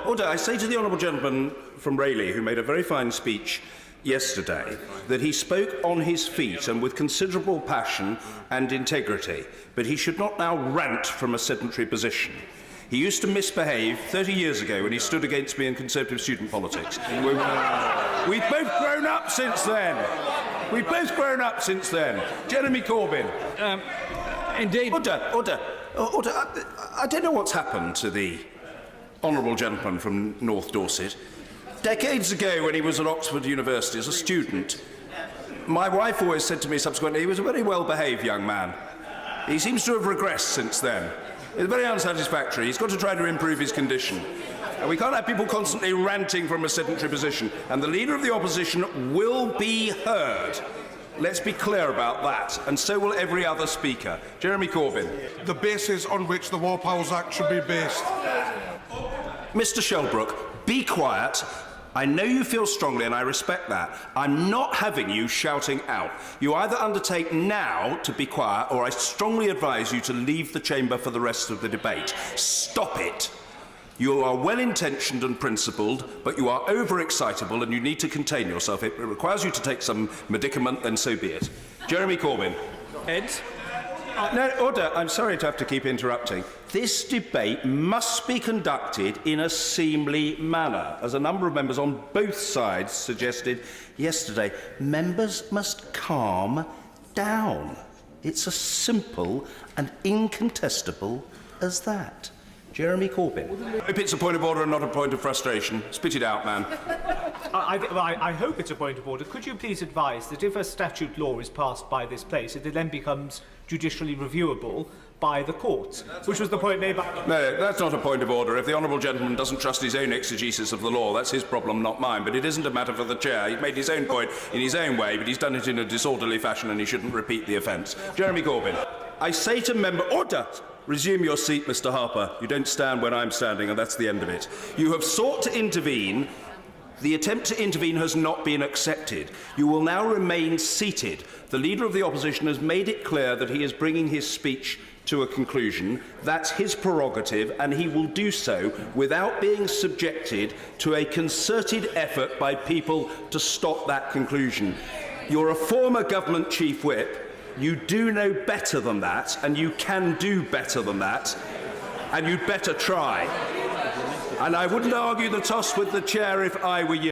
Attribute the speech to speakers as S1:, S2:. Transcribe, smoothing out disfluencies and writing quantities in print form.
S1: Order. I say to the honourable gentleman from Rayleigh, who made a very fine speech yesterday, that he spoke on his feet and with considerable passion and integrity, but he should not now rant from a sedentary position. He used to misbehave 30 years ago when he stood against me in Conservative student politics. We've both grown up since then. Jeremy Corbyn.
S2: Indeed.
S1: Order. I don't know what's happened to the honourable gentleman from North Dorset. Decades ago, when he was at Oxford University as a student, my wife always said to me subsequently he was a very well-behaved young man. He seems to have regressed since then. It's very unsatisfactory. He's got to try to improve his condition. And we can't have people constantly ranting from a sedentary position. And the Leader of the Opposition will be heard. Let's be clear about that. And so will every other speaker. Jeremy Corbyn.
S3: The basis on which the War Powers Act should be based.
S1: Mr. Shelbrooke, be quiet. I know you feel strongly, and I respect that. I'm not having you shouting out. You either undertake now to be quiet, or I strongly advise you to leave the chamber for the rest of the debate. Stop it. You are well-intentioned and principled, but you are overexcitable, and you need to contain yourself. If it requires you to take some medicament, then so be it. Jeremy Corbyn.
S2: Ed?
S1: No, order. I'm sorry to have to keep interrupting. This debate must be conducted in a seemly manner, as a number of members on both sides suggested yesterday. Members must calm down. It's as simple and incontestable as that. Jeremy Corbyn. I hope it's a point of order and not a point of frustration. Spit it out, man.
S4: I hope it's a point of order. Could you please advise that if a statute law is passed by this place, it then becomes judicially reviewable by the courts, which was the point made by...
S1: No, that's not a point of order. If the honourable gentleman doesn't trust his own exegesis of the law, that's his problem, not mine. But it isn't a matter for the chair. He's made his own point in his own way, but he's done it in a disorderly fashion and he shouldn't repeat the offence. Jeremy Corbyn. I say to member... Order! Resume your seat, Mr. Harper. You don't stand when I'm standing, and that's the end of it. You have sought to intervene. The attempt to intervene has not been accepted. You will now remain seated. The Leader of the Opposition has made it clear that he is bringing his speech to a conclusion. That's his prerogative, and he will do so without being subjected to a concerted effort by people to stop that conclusion. You're a former government chief whip. You do know better than that, and you can do better than that, and you'd better try. And I wouldn't argue the toss with the chair if I were you.